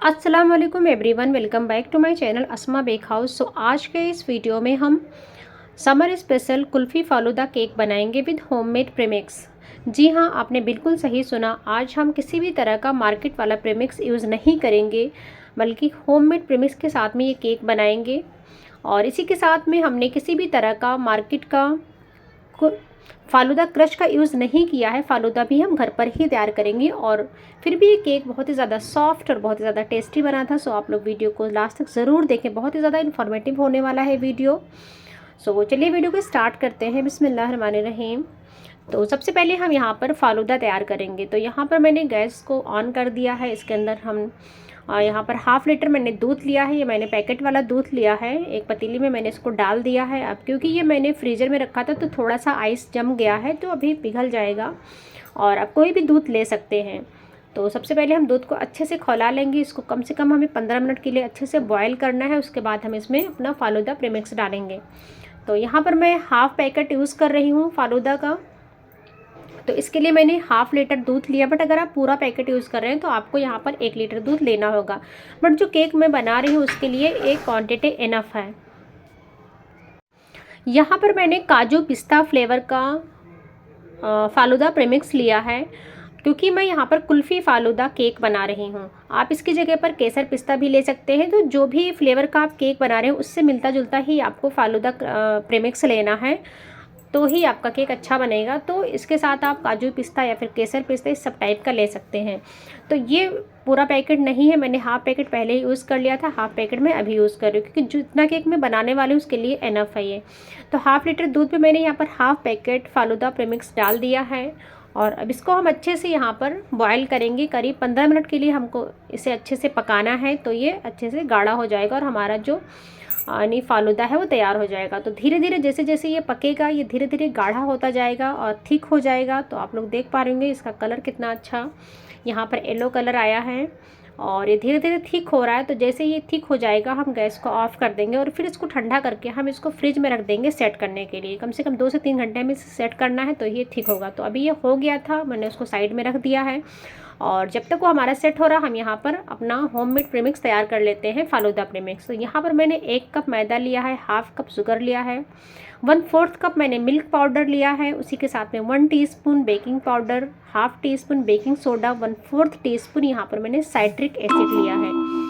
अस्सलाम वालेकुम everyone, welcome back to my channel Asma bake house. आज के इस वीडियो में हम summer special kulfi falooda cake बनाएंगे विद होममेड प्रीमिक्स। जी हाँ, आपने बिल्कुल सही सुना। आज हम किसी भी तरह का मार्केट वाला प्रीमिक्स यूज़ नहीं करेंगे, बल्कि होममेड प्रीमिक्स के साथ में ये केक बनाएंगे। और इसी के साथ में हमने किसी भी तरह का मार्केट का फालूदा क्रश का यूज़ नहीं किया है। फालूदा भी हम घर पर ही तैयार करेंगे और फिर भी ये केक बहुत ही ज़्यादा सॉफ्ट और बहुत ही ज़्यादा टेस्टी बना था। सो आप लोग वीडियो को लास्ट तक ज़रूर देखें, बहुत ही ज़्यादा इन्फॉर्मेटिव होने वाला है वीडियो। सो चलिए वीडियो को स्टार्ट करते हैं। बिस्मिल्लाहिर्रहमानिर्रहीम। तो सबसे पहले हम यहाँ पर फालूदा तैयार करेंगे। तो यहाँ पर मैंने गैस को ऑन कर दिया है। इसके अंदर हम यहाँ पर हाफ़ लीटर मैंने दूध लिया है। ये मैंने पैकेट वाला दूध लिया है। एक पतीली में मैंने इसको डाल दिया है। अब क्योंकि ये मैंने फ्रीज़र में रखा था तो थोड़ा सा आइस जम गया है, तो अभी पिघल जाएगा। और आप कोई भी दूध ले सकते हैं। तो सबसे पहले हम दूध को अच्छे से खौला लेंगे। इसको कम से कम हमें 15 मिनट के लिए अच्छे से बॉयल करना है। उसके बाद हम इसमें अपना फालूदा प्रीमिक्स डालेंगे। तो यहाँ पर मैं हाफ़ पैकेट यूज़ कर रही हूँ फालूदा का। तो इसके लिए मैंने हाफ़ लीटर दूध लिया, बट अगर आप पूरा पैकेट यूज़ कर रहे हैं तो आपको यहाँ पर 1 लीटर दूध लेना होगा। बट जो केक मैं बना रही हूँ उसके लिए एक क्वांटिटी इनफ है। यहाँ पर मैंने काजू पिस्ता फ्लेवर का फालूदा प्रीमिक्स लिया है, क्योंकि मैं यहाँ पर कुल्फ़ी फालूदा केक बना रही हूँ। आप इसकी जगह पर केसर पिस्ता भी ले सकते हैं। तो जो भी फ्लेवर का आप केक बना रहे हैं उससे मिलता जुलता ही आपको फालूदा प्रीमिक्स लेना है, तो ही आपका केक अच्छा बनेगा। तो इसके साथ आप काजू पिस्ता या फिर केसर पिस्ता इस सब टाइप का ले सकते हैं। तो ये पूरा पैकेट नहीं है, मैंने हाफ़ पैकेट पहले ही यूज़ कर लिया था, हाफ़ पैकेट मैं अभी यूज़ कर रही हूँ, क्योंकि जितना केक मैं बनाने वाली हूँ उसके लिए इनफ है ये। तो हाफ़ लीटर दूध में मैंने यहाँ पर हाफ़ पैकेट फालूदा प्रीमिक्स डाल दिया है। और अब इसको हम अच्छे से यहाँ पर बॉयल करेंगे। करीब 15 मिनट के लिए हमको इसे अच्छे से पकाना है। तो ये अच्छे से गाढ़ा हो जाएगा और हमारा जो यानी फालूदा है वो तैयार हो जाएगा। तो धीरे धीरे जैसे जैसे ये पकेगा ये धीरे धीरे गाढ़ा होता जाएगा और थिक हो जाएगा। तो आप लोग देख पा रहे होंगे इसका कलर कितना अच्छा यहाँ पर येलो कलर आया है और ये धीरे धीरे थिक हो रहा है। तो जैसे ये थिक हो जाएगा हम गैस को ऑफ़ कर देंगे और फिर इसको ठंडा करके हम इसको फ्रिज में रख देंगे सेट करने के लिए। कम से कम 2 से 3 घंटे में इसे सेट करना है, तो ये थिक होगा। तो अभी ये हो गया था, मैंने उसको साइड में रख दिया है। और जब तक वो हमारा सेट हो रहा हम यहाँ पर अपना होममेड प्रीमिक्स तैयार कर लेते हैं, फालूदा प्रीमिक्स। तो यहाँ पर मैंने 1 कप मैदा लिया है, हाफ़ कप शुगर लिया है, 1/4 कप मैंने मिल्क पाउडर लिया है, उसी के साथ में 1 teaspoon baking powder, half teaspoon baking soda, 1/4 teaspoon यहाँ पर मैंने साइट्रिक एसिड लिया है।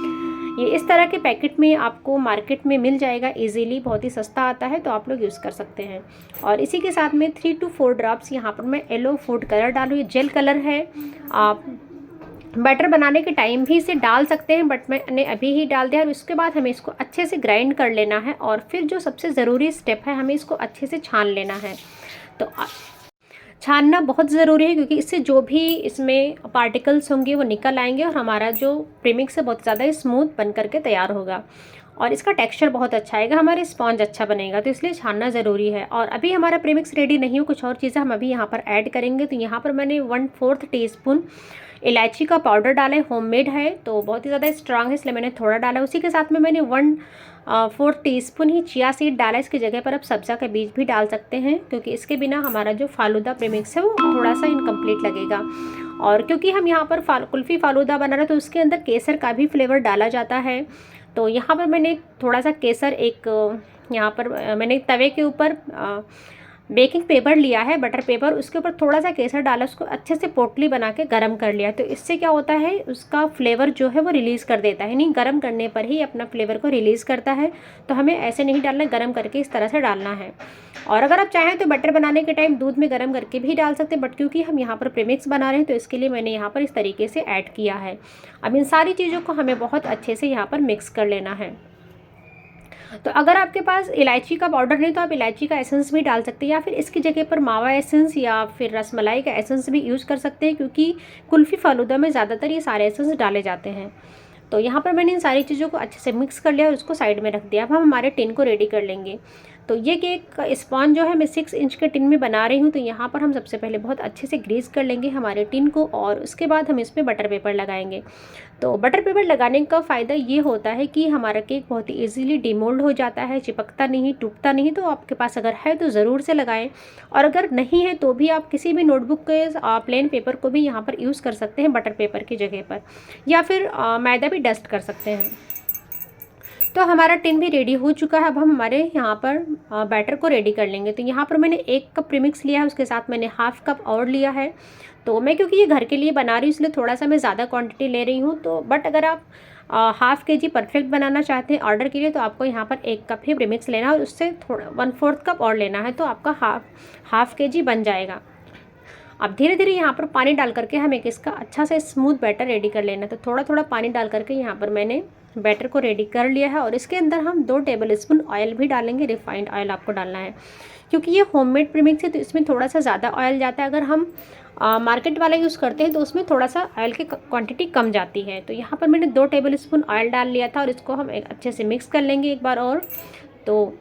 ये इस तरह के पैकेट में आपको मार्केट में मिल जाएगा इजीली, बहुत ही सस्ता आता है, तो आप लोग यूज़ कर सकते हैं। और इसी के साथ में 3 to 4 ड्रॉप्स यहाँ पर मैं येलो फूड कलर डालूँ। ये जेल कलर है, आप बैटर बनाने के टाइम भी इसे डाल सकते हैं, बट मैंने अभी ही डाल दिया। और उसके बाद हमें इसको अच्छे से ग्राइंड कर लेना है और फिर जो सबसे ज़रूरी स्टेप है हमें इसको अच्छे से छान लेना है। तो छानना बहुत ज़रूरी है, क्योंकि इससे जो भी इसमें पार्टिकल्स होंगे वो निकल आएंगे और हमारा जो प्रीमिक्स है बहुत ज़्यादा स्मूथ बन करके तैयार होगा और इसका टेक्सचर बहुत अच्छा आएगा, हमारे स्पॉन्ज अच्छा बनेगा। तो इसलिए छानना ज़रूरी है। और अभी हमारा प्रीमिक्स रेडी नहीं हो, कुछ और चीज़ें हम अभी यहाँ पर ऐड करेंगे। तो यहाँ पर मैंने 1/4 टीस्पून इलायची का पाउडर डाला है, होममेड है, तो बहुत ही ज़्यादा स्ट्रांग है इसलिए मैंने थोड़ा डाला। उसी के साथ में मैंने 1/4 टीस्पून ही चिया सीड डाला। इसकी जगह पर आप सब्ज़ा का बीज भी डाल सकते हैं, क्योंकि इसके बिना हमारा जो फालूदा प्रीमिक्स है वो थोड़ा सा इनकम्प्लीट लगेगा। और क्योंकि हम यहाँ पर कुल्फ़ी फालूदा बना रहे हैं तो उसके अंदर केसर का भी फ्लेवर डाला जाता है। तो यहाँ पर मैंने थोड़ा सा केसर यहाँ पर मैंने तवे के ऊपर बेकिंग पेपर लिया है, बटर पेपर, उसके ऊपर थोड़ा सा केसर डाला, उसको अच्छे से पोटली बना के गरम कर लिया। तो इससे क्या होता है, उसका फ्लेवर जो है वो रिलीज़ कर देता है, नहीं गरम करने पर ही अपना फ्लेवर को रिलीज़ करता है। तो हमें ऐसे नहीं डालना, गरम करके इस तरह से डालना है। और अगर आप चाहें तो बटर बनाने के टाइम दूध में गरम करके भी डाल सकते हैं, बट क्योंकि हम यहाँ पर प्रीमिक्स बना रहे हैं तो इसके लिए मैंने यहाँ पर इस तरीके से ऐड किया है। अब इन सारी चीज़ों को हमें बहुत अच्छे से यहाँ पर मिक्स कर लेना है। तो अगर आपके पास इलायची का पाउडर नहीं तो आप इलायची का एसेंस भी डाल सकते हैं, या फिर इसकी जगह पर मावा एसेंस या फिर रसमलाई का एसेंस भी यूज़ कर सकते हैं, क्योंकि कुल्फ़ी फालूदा में ज़्यादातर ये सारे एसेंस डाले जाते हैं। तो यहाँ पर मैंने इन सारी चीज़ों को अच्छे से मिक्स कर लिया और उसको साइड में रख दिया। अब हम हमारे टिन को रेडी कर लेंगे। तो ये केक स्पॉन्ज जो है मैं 6 इंच के टिन में बना रही हूँ। तो यहाँ पर हम सबसे पहले बहुत अच्छे से ग्रीस कर लेंगे हमारे टिन को और उसके बाद हम इसमें बटर पेपर लगाएंगे। तो बटर पेपर लगाने का फ़ायदा ये होता है कि हमारा केक बहुत ही ईजीली डिमोल्ड हो जाता है, चिपकता नहीं, टूटता नहीं। तो आपके पास अगर है तो ज़रूर से लगाएं, और अगर नहीं है तो भी आप किसी भी नोटबुक के प्लेन पेपर को भी यहाँ पर यूज़ कर सकते हैं बटर पेपर की जगह पर, या फिर मैदा भी डस्ट कर सकते हैं। तो हमारा टिन भी रेडी हो चुका है। अब हम हमारे यहाँ पर बैटर को रेडी कर लेंगे। तो यहाँ पर मैंने 1 कप प्रीमिक्स लिया है, उसके साथ मैंने हाफ़ कप और लिया है। तो मैं क्योंकि ये घर के लिए बना रही हूँ इसलिए थोड़ा सा मैं ज़्यादा क्वांटिटी ले रही हूँ। तो बट अगर आप हाफ़ केजी परफेक्ट बनाना चाहते हैं ऑर्डर के लिए तो आपको यहाँ पर 1 कप ही प्रीमिक्स लेना है और उससे थोड़ा 1/4 कप और लेना है, तो आपका हाफ़ केजी बन जाएगा। अब धीरे धीरे यहाँ पर पानी डाल करके हमें इसका अच्छा से स्मूथ बैटर रेडी कर लेना है। तो थोड़ा थोड़ा पानी डाल करके यहाँ पर मैंने बैटर को रेडी कर लिया है और इसके अंदर हम 2 टेबल स्पून ऑयल भी डालेंगे। रिफाइंड ऑयल आपको डालना है क्योंकि ये होममेड प्रीमिक्स है तो इसमें थोड़ा सा ज़्यादा ऑयल जाता है। अगर हम मार्केट वाला यूज़ करते हैं तो उसमें थोड़ा सा ऑयल की क्वांटिटी कम जाती है। तो यहाँ पर मैंने 2 टेबल स्पून ऑयल डाल लिया था और इसको हम अच्छे से मिक्स कर लेंगे एक बार और। तो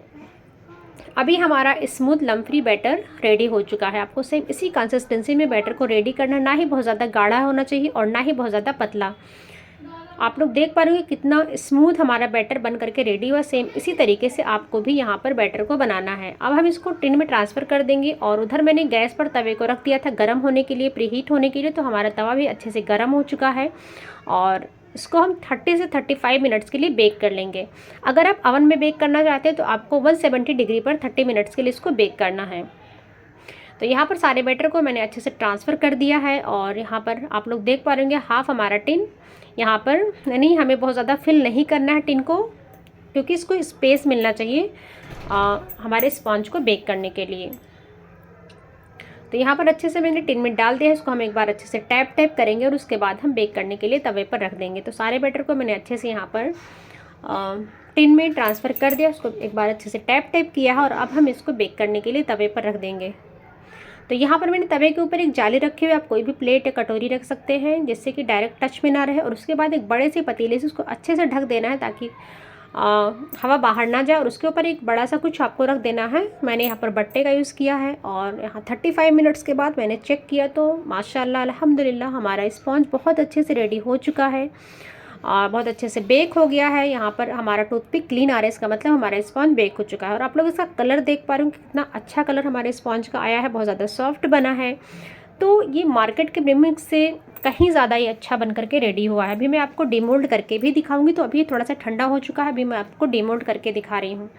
अभी हमारा smooth lump free batter ready हो चुका है। आपको सेम इसी कंसिस्टेंसी में बैटर को रेडी करना, ना ही बहुत ज़्यादा गाढ़ा होना चाहिए और ना ही बहुत ज़्यादा पतला। आप लोग देख पा रहे होंगे कितना स्मूथ हमारा बैटर बन करके रेडी हुआ। सेम इसी तरीके से आपको भी यहाँ पर बैटर को बनाना है। अब हम इसको टिन में ट्रांसफ़र कर देंगे और उधर मैंने गैस पर तवे को रख दिया था गर्म होने के लिए, प्रीहीट होने के लिए। तो हमारा तवा भी अच्छे से गर्म हो चुका है और इसको हम 30 से 35 मिनट्स के लिए बेक कर लेंगे। अगर आप ओवन में बेक करना चाहते हैं तो आपको 170 डिग्री पर 30 मिनट्स के लिए इसको बेक करना है। तो यहाँ पर सारे बैटर को मैंने अच्छे से ट्रांसफ़र कर दिया है और यहाँ पर आप लोग देख पा रहे होंगे हाफ़ हमारा टिन यहाँ पर, नहीं हमें बहुत ज़्यादा फिल नहीं करना है टिन को क्योंकि इसको स्पेस मिलना चाहिए हमारे स्पॉन्ज को बेक करने के लिए। तो यहाँ पर अच्छे से मैंने टिन में डाल दिया है, इसको हम एक बार अच्छे से टैप करेंगे और उसके बाद हम बेक करने के लिए तवे पर रख देंगे। तो सारे बैटर को मैंने अच्छे से यहाँ पर टिन में ट्रांसफ़र कर दिया, उसको एक बार अच्छे से टैप किया है और अब हम इसको बेक करने के लिए तवे पर रख देंगे। तो यहाँ पर मैंने तवे के ऊपर एक जाली रखी हुई, आप कोई भी प्लेट या कटोरी रख सकते हैं जिससे कि डायरेक्ट टच में ना रहे। और उसके बाद एक बड़े से पतीले से उसको अच्छे से ढक देना है ताकि हवा बाहर ना जाए और उसके ऊपर एक बड़ा सा कुछ आपको रख देना है। मैंने यहाँ पर बट्टे का यूज़ किया है और यहाँ 35 मिनट्स के बाद मैंने चेक किया तो माशाल्लाह अल्हम्दुलिल्लाह हमारा स्पॉन्ज बहुत अच्छे से रेडी हो चुका है और बहुत अच्छे से बेक हो गया है। यहाँ पर हमारा टूथपिक क्लीन आ रहा है, इसका मतलब हमारा स्पॉन्ज बेक हो चुका है। और आप लोग इसका कलर देख पा रहे हो कितना अच्छा कलर हमारे स्पॉन्ज का आया है, बहुत ज़्यादा सॉफ्ट बना है। तो ये मार्केट के प्रीमिक्स से कहीं ज़्यादा ये अच्छा बन करके रेडी हुआ है। अभी मैं आपको डिमोल्ड करके भी दिखाऊंगी। तो अभी थोड़ा सा ठंडा हो चुका है, अभी मैं आपको डिमोल्ड करके दिखा रही हूँ।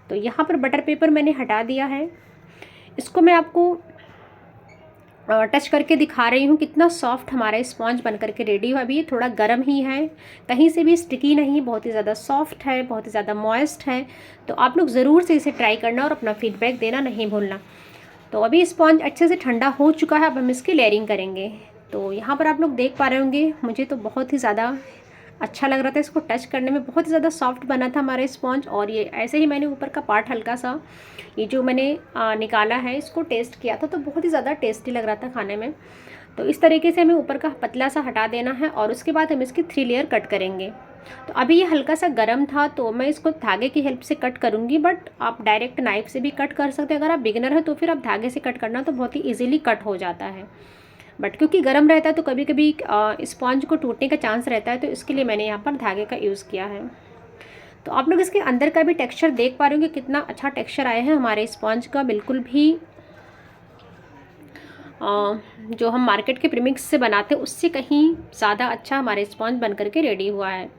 तो यहाँ पर बटर पेपर मैंने हटा दिया है, इसको मैं आपको टच करके दिखा रही हूँ कितना सॉफ्ट हमारा स्पॉन्ज बन करके रेडी हुआ। अभी ये थोड़ा गर्म ही है, कहीं से भी स्टिकी नहीं, बहुत ही ज़्यादा सॉफ्ट है, बहुत ही ज़्यादा मॉइस्ट है। तो आप लोग ज़रूर से इसे ट्राई करना और अपना फीडबैक देना नहीं भूलना। तो अभी स्पॉन्ज अच्छे से ठंडा हो चुका है, अब हम इसकी लेयरिंग करेंगे। तो यहाँ पर आप लोग देख पा रहे होंगे, मुझे तो बहुत ही ज़्यादा अच्छा लग रहा था इसको टच करने में, बहुत ही ज़्यादा सॉफ्ट बना था हमारा स्पॉन्ज। और ये ऐसे ही मैंने ऊपर का पार्ट हल्का सा ये जो मैंने निकाला है इसको टेस्ट किया था तो बहुत ही ज़्यादा टेस्टी लग रहा था खाने में। तो इस तरीके से हमें ऊपर का पतला सा हटा देना है और उसके बाद हम इसकी 3 लेयर कट करेंगे। तो अभी ये हल्का सा गर्म था तो मैं इसको धागे की हेल्प से कट करूँगी, बट आप डायरेक्ट नाइफ से भी कट कर सकते हैं। अगर आप बिगिनर है तो फिर आप धागे से कट करना तो बहुत ही ईजिली कट हो जाता है, बट क्योंकि गर्म रहता है तो कभी कभी स्पॉन्ज को टूटने का चांस रहता है, तो इसके लिए मैंने यहाँ पर धागे का यूज़ किया है। तो आप लोग इसके अंदर का भी टेक्सचर देख पा रहे होंगे कितना अच्छा टेक्सचर आया है हमारे स्पॉन्ज का, बिल्कुल भी जो हम मार्केट के प्रीमिक्स से बनाते हैं उससे कहीं ज़्यादा अच्छा हमारे स्पॉन्ज बन करके रेडी हुआ है।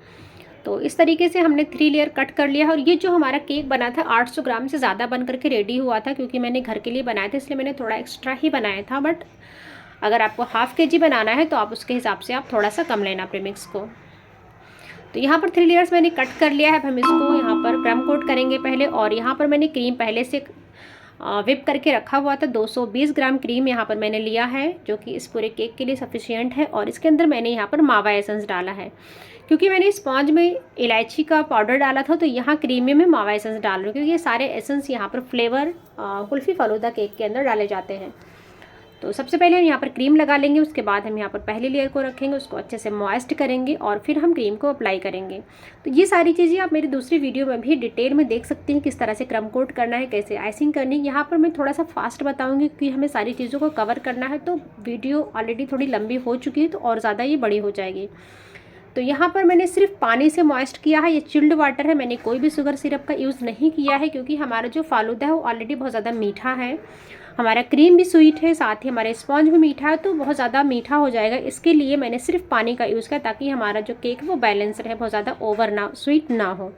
तो इस तरीके से हमने 3 लेयर कट कर लिया है। और ये जो हमारा केक बना था 800 ग्राम से ज़्यादा बन करके रेडी हुआ था, क्योंकि मैंने घर के लिए बनाया था इसलिए मैंने थोड़ा एक्स्ट्रा ही बनाया था। बट अगर आपको हाफ़ केजी बनाना है तो आप उसके हिसाब से आप थोड़ा सा कम लेना प्रीमिक्स को। तो यहाँ पर 3 लेयर्स मैंने कट कर लिया है। अब हम इसको यहाँ पर क्रम कोट करेंगे पहले। और यहाँ पर मैंने क्रीम पहले से विप करके रखा हुआ था, 220 ग्राम क्रीम यहाँ पर मैंने लिया है, जो कि इस पूरे केक के लिए सफिशिएंट है। और इसके अंदर मैंने यहाँ पर मावा एसेंस डाला है, क्योंकि मैंने स्पॉन्ज में इलायची का पाउडर डाला था, तो यहाँ क्रीम में मैं मावा एसेंस डाल रही हूँ, क्योंकि ये सारे एसेंस यहाँ पर फ्लेवर कुल्फ़ी फ़ालूदा केक के अंदर डाले जाते हैं। तो सबसे पहले हम यहाँ पर क्रीम लगा लेंगे, उसके बाद हम यहाँ पर पहली लेयर को रखेंगे, उसको अच्छे से मॉइस्ट करेंगे और फिर हम क्रीम को अप्लाई करेंगे। तो ये सारी चीज़ें आप मेरी दूसरी वीडियो में भी डिटेल में देख सकते हैं, किस तरह से क्रम कोट करना है, कैसे आइसिंग करनी है। यहाँ पर मैं थोड़ा सा फास्ट बताऊँगी क्योंकि हमें सारी चीज़ों को कवर करना है, तो वीडियो ऑलरेडी थोड़ी लंबी हो चुकी है तो और ज़्यादा ये बड़ी हो जाएगी। तो यहाँ पर मैंने सिर्फ पानी से मॉइस्ट किया है, ये चिल्ड वाटर है, मैंने कोई भी शुगर सिरप का यूज़ नहीं किया है क्योंकि हमारा जो फालूदा है वो ऑलरेडी बहुत ज़्यादा मीठा है, हमारा क्रीम भी स्वीट है, साथ ही हमारा स्पॉन्ज भी मीठा है, तो बहुत ज़्यादा मीठा हो जाएगा। इसके लिए मैंने सिर्फ पानी का यूज़ किया ताकि हमारा जो केक है वो बैलेंस रहे, बहुत ज़्यादा ओवर ना स्वीट ना हो।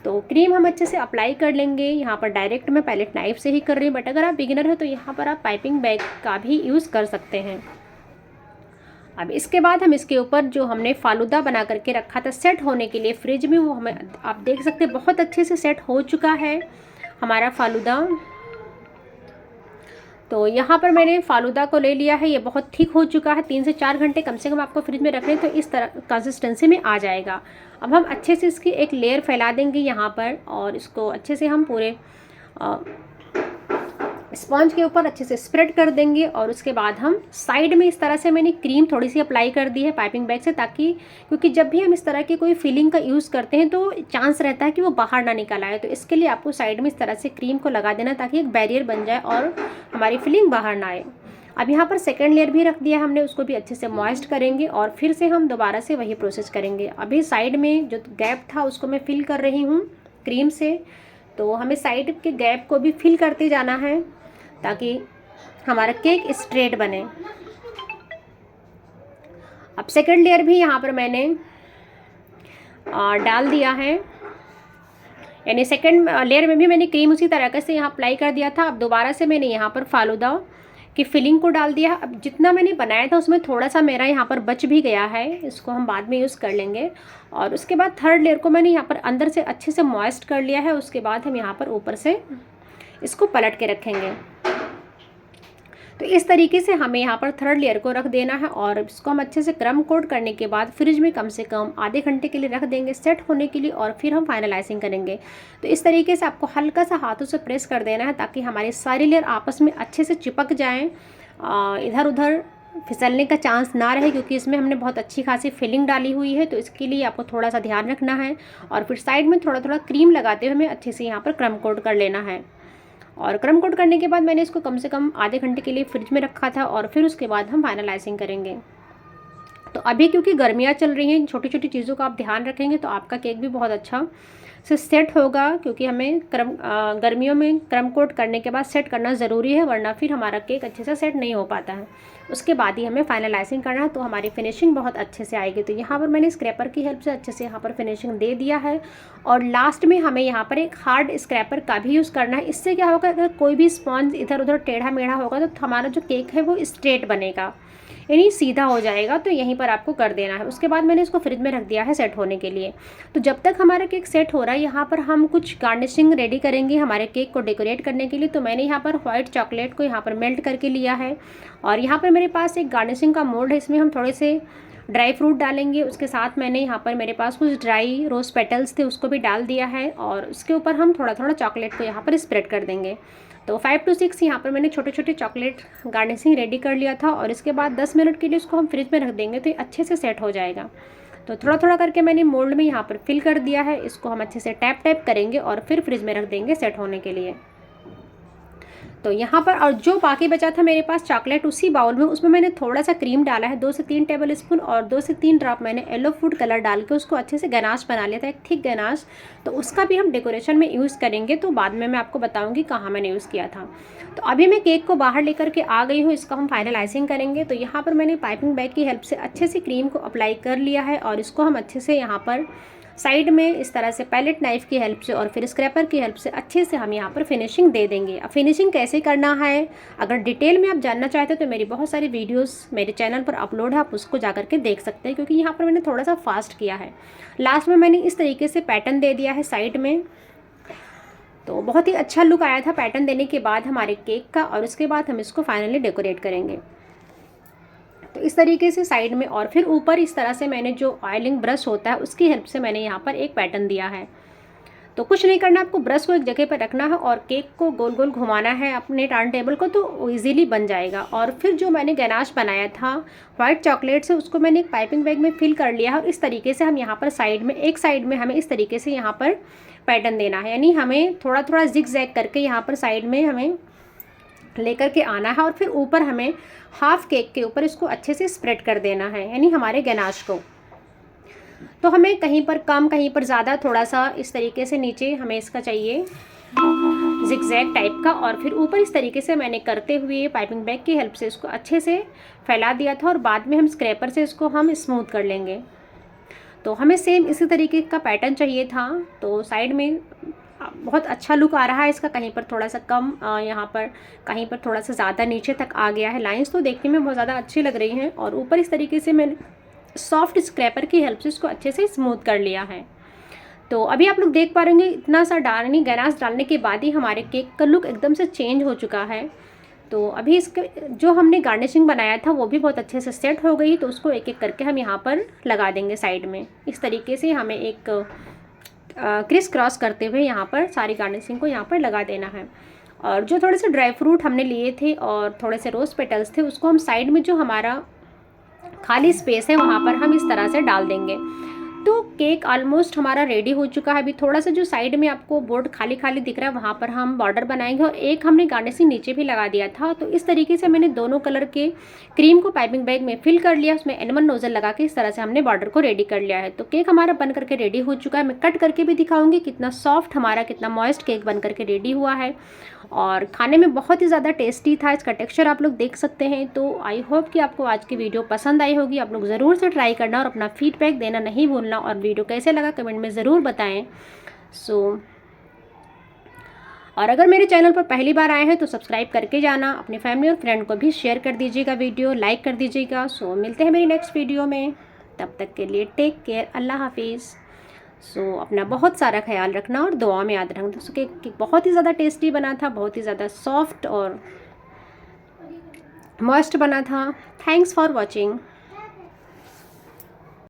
तो क्रीम हम अच्छे से अप्लाई कर लेंगे। यहाँ पर डायरेक्ट मैं पैलेट नाइफ से ही कर रही हूँ, बट अगर आप बिगिनर हो तो यहाँ पर आप पाइपिंग बैग का भी यूज़ कर सकते हैं। अब इसके बाद हम इसके ऊपर जो हमने फालूदा बना करके रखा था सेट होने के लिए फ्रिज में, वो हमें आप देख सकते हैं बहुत अच्छे से सेट हो चुका है हमारा फालूदा। तो यहाँ पर मैंने फालूदा को ले लिया है, ये बहुत थिक हो चुका है, 3 से 4 घंटे कम से कम आपको फ्रिज में रखने, तो इस तरह कंसिस्टेंसी में आ जाएगा। अब हम अच्छे से इसकी एक लेयर फैला देंगे यहाँ पर और इसको अच्छे से हम पूरे स्पॉन्ज के ऊपर अच्छे से स्प्रेड कर देंगे। और उसके बाद हम साइड में इस तरह से मैंने क्रीम थोड़ी सी अप्लाई कर दी है पाइपिंग बैग से, ताकि क्योंकि जब भी हम इस तरह की कोई फिलिंग का यूज़ करते हैं तो चांस रहता है कि वो बाहर ना निकल आए, तो इसके लिए आपको साइड में इस तरह से क्रीम को लगा देना ताकि एक बैरियर बन जाए और हमारी फिलिंग बाहर ना आए। अब यहाँ पर सेकेंड लेयर भी रख दिया हमने, उसको भी अच्छे से मॉइस्ट करेंगे और फिर से हम दोबारा से वही प्रोसेस करेंगे। अभी साइड में जो गैप था उसको मैं फिल कर रही हूँ क्रीम से, तो हमें साइड के गैप को भी फिल करते जाना है ताकि हमारा केक स्ट्रेट बने। अब सेकंड लेयर भी यहाँ पर मैंने डाल दिया है, यानी सेकंड लेयर में भी मैंने क्रीम उसी तरीके से यहाँ अप्लाई कर दिया था। अब दोबारा से मैंने यहाँ पर फालूदा की फिलिंग को डाल दिया। अब जितना मैंने बनाया था उसमें थोड़ा सा मेरा यहाँ पर बच भी गया है, इसको हम बाद में यूज़ कर लेंगे। और उसके बाद थर्ड लेयर को मैंने यहाँ पर अंदर से अच्छे से मॉइस्ट कर लिया है, उसके बाद हम यहाँ पर ऊपर से इसको पलट के रखेंगे। तो इस तरीके से हमें यहाँ पर थर्ड लेयर को रख देना है और इसको हम अच्छे से क्रम कोट करने के बाद फ्रिज में कम से कम आधे घंटे के लिए रख देंगे सेट होने के लिए, और फिर हम फाइनलाइजिंग करेंगे। तो इस तरीके से आपको हल्का सा हाथों से प्रेस कर देना है ताकि हमारी सारी लेयर आपस में अच्छे से चिपक जाएँ, इधर उधर फिसलने का चांस ना रहे, क्योंकि इसमें हमने बहुत अच्छी खासी फिलिंग डाली हुई है। तो इसके लिए आपको थोड़ा सा ध्यान रखना है और फिर साइड में थोड़ा थोड़ा क्रीम लगाते हुए हमें अच्छे से यहाँ पर क्रम कोट कर लेना है। और क्रम कोट करने के बाद मैंने इसको कम से कम आधे घंटे के लिए फ्रिज में रखा था और फिर उसके बाद हम फाइनलाइजिंग करेंगे। तो अभी क्योंकि गर्मियाँ चल रही हैं, छोटी छोटी चीज़ों का आप ध्यान रखेंगे तो आपका केक भी बहुत अच्छा से सेट होगा, क्योंकि हमें गर्मियों में क्रम कोट करने के बाद सेट करना ज़रूरी है, वरना फिर हमारा केक अच्छे से सेट नहीं हो पाता है। उसके बाद ही हमें फाइनलाइजिंग करना है तो हमारी फिनिशिंग बहुत अच्छे से आएगी। तो यहाँ पर मैंने स्क्रैपर की हेल्प से अच्छे से यहाँ पर फिनिशिंग दे दिया है और लास्ट में हमें यहाँ पर एक हार्ड स्क्रैपर का भी यूज़ करना है। इससे क्या होगा, अगर कोई भी स्पॉन्ज इधर उधर टेढ़ा मेढ़ा होगा तो हमारा जो केक है वो स्ट्रेट बनेगा, यानी सीधा हो जाएगा। तो यहीं पर आपको कर देना है। उसके बाद मैंने इसको फ्रिज में रख दिया है सेट होने के लिए। तो जब तक हमारा केक सेट हो रहा है यहाँ पर हम कुछ गार्निशिंग रेडी करेंगे हमारे केक को डेकोरेट करने के लिए। तो मैंने यहाँ पर व्हाइट चॉकलेट को यहाँ पर मेल्ट करके लिया है और यहाँ पर मेरे पास एक गार्निशिंग का मोल्ड है, इसमें हम थोड़े से ड्राई फ्रूट डालेंगे। उसके साथ मैंने यहाँ पर मेरे पास कुछ ड्राई रोज़ पेटल्स थे, उसको भी डाल दिया है और उसके ऊपर हम थोड़ा थोड़ा चॉकलेट को यहाँ पर स्प्रेड कर देंगे। तो 5 to 6 यहाँ पर मैंने छोटे छोटे चॉकलेट गार्निशिंग रेडी कर लिया था और इसके बाद 10 मिनट के लिए इसको हम फ्रिज में रख देंगे तो ये अच्छे से सेट हो जाएगा। तो थोड़ा थोड़ा करके मैंने मोल्ड में यहाँ पर फिल कर दिया है, इसको हम अच्छे से टैप करेंगे और फिर फ्रिज में रख देंगे सेट होने के लिए। तो यहाँ पर और जो बाकी बचा था मेरे पास चॉकलेट उसी बाउल में, उसमें मैंने थोड़ा सा क्रीम डाला है 2 से 3 टेबल स्पून और 2 से 3 ड्रॉप मैंने येलो फूड कलर डाल के उसको अच्छे से गनाश बना लिया था, एक थिक गनाश। तो उसका भी हम डेकोरेशन में यूज़ करेंगे, तो बाद में मैं आपको बताऊँगी कहाँ मैंने यूज़ किया था। तो अभी मैं केक को बाहर लेकर के आ गई हूँ, इसका हम फाइनलाइजिंग करेंगे। तो यहाँ पर मैंने पाइपिंग बैग की हेल्प से अच्छे से क्रीम को अप्लाई कर लिया है और इसको हम अच्छे से यहाँ पर साइड में इस तरह से पैलेट नाइफ की हेल्प से और फिर स्क्रैपर की हेल्प से अच्छे से हम यहाँ पर फिनिशिंग दे देंगे। अब फिनिशिंग कैसे करना है अगर डिटेल में आप जानना चाहते हो तो मेरी बहुत सारी वीडियोस मेरे चैनल पर अपलोड है, आप उसको जा कर के देख सकते हैं, क्योंकि यहाँ पर मैंने थोड़ा सा फास्ट किया है। लास्ट में मैंने इस तरीके से पैटर्न दे दिया है साइड में, तो बहुत ही अच्छा लुक आया था पैटर्न देने के बाद हमारे केक का। और उसके बाद हम इसको फाइनली डेकोरेट करेंगे। तो इस तरीके से साइड में और फिर ऊपर इस तरह से मैंने जो ऑयलिंग ब्रश होता है उसकी हेल्प से मैंने यहाँ पर एक पैटर्न दिया है। तो कुछ नहीं करना, आपको ब्रश को एक जगह पर रखना है और केक को गोल गोल घुमाना है अपने टर्न टेबल को, तो ईजिली बन जाएगा। और फिर जो मैंने गनाश बनाया था वाइट चॉकलेट से, उसको मैंने एक पाइपिंग बैग में फिल कर लिया है। और इस तरीके से हम यहाँ पर साइड में, एक साइड में हमें इस तरीके से यहाँ पर पैटर्न देना है, यानी हमें थोड़ा थोड़ा जिग जैग करके यहाँ पर साइड में हमें लेकर के आना है। और फिर ऊपर हमें हाफ केक के ऊपर इसको अच्छे से स्प्रेड कर देना है, यानी हमारे गनाश को। तो हमें कहीं पर कम, कहीं पर ज़्यादा, थोड़ा सा इस तरीके से नीचे हमें इसका चाहिए जिगजैग टाइप का। और फिर ऊपर इस तरीके से मैंने करते हुए पाइपिंग बैग की हेल्प से इसको अच्छे से फैला दिया था, और बाद में हम स्क्रैपर से इसको हम स्मूथ कर लेंगे। तो हमें सेम इसी तरीके का पैटर्न चाहिए था। तो साइड में बहुत अच्छा लुक आ रहा है इसका, कहीं पर थोड़ा सा कम, यहाँ पर कहीं पर थोड़ा सा ज़्यादा नीचे तक आ गया है लाइंस, तो देखने में बहुत ज़्यादा अच्छी लग रही हैं। और ऊपर इस तरीके से मैंने सॉफ्ट स्क्रैपर की हेल्प से इसको अच्छे से स्मूथ कर लिया है। तो अभी आप लोग देख पा रहे होंगे, इतना सा गनाश डालने के बाद ही हमारे केक का लुक एकदम से चेंज हो चुका है। तो अभी इसके जो हमने गार्निशिंग बनाया था वो भी बहुत अच्छे से सेट हो गई। तो उसको एक एक करके हम यहाँ पर लगा देंगे साइड में। इस तरीके से हमें एक क्रिस क्रॉस करते हुए यहाँ पर सारी गार्निशिंग को यहाँ पर लगा देना है। और जो थोड़े से ड्राई फ्रूट हमने लिए थे और थोड़े से रोज़ पेटल्स थे, उसको हम साइड में जो हमारा खाली स्पेस है वहाँ पर हम इस तरह से डाल देंगे। तो केक ऑलमोस्ट हमारा रेडी हो चुका है। अभी थोड़ा सा जो साइड में आपको बोर्ड खाली खाली दिख रहा है वहाँ पर हम बॉर्डर बनाएंगे, और एक हमने गार्निशिंग नीचे भी लगा दिया था। तो इस तरीके से मैंने दोनों कलर के क्रीम को पाइपिंग बैग में फिल कर लिया, उसमें एनिमल नोजल लगा के इस तरह से हमने बॉर्डर को रेडी कर लिया है। तो केक हमारा बन करके रेडी हो चुका है। मैं कट करके भी दिखाऊंगी कितना सॉफ्ट हमारा, कितना मॉइस्ट केक बन करके रेडी हुआ है, और खाने में बहुत ही ज़्यादा टेस्टी था। इसका टेक्सचर आप लोग देख सकते हैं। तो आई होप कि आपको आज की वीडियो पसंद आई होगी। आप लोग ज़रूर से ट्राई करना और अपना फीडबैक देना नहीं भूलना, और वीडियो कैसे लगा कमेंट में ज़रूर बताएं। और अगर मेरे चैनल पर पहली बार आए हैं तो सब्सक्राइब करके जाना, अपने फैमिली और फ्रेंड को भी शेयर कर दीजिएगा, वीडियो लाइक कर दीजिएगा। मिलते हैं मेरी नेक्स्ट वीडियो में, तब तक के लिए टेक केयर, अल्लाह हाफिज़। अपना बहुत सारा ख्याल रखना और दुआ में याद रखना। दोस्तों केक बहुत ही ज़्यादा टेस्टी बना था, बहुत ही ज़्यादा सॉफ्ट और मॉइस्ट बना था। Thanks for watching.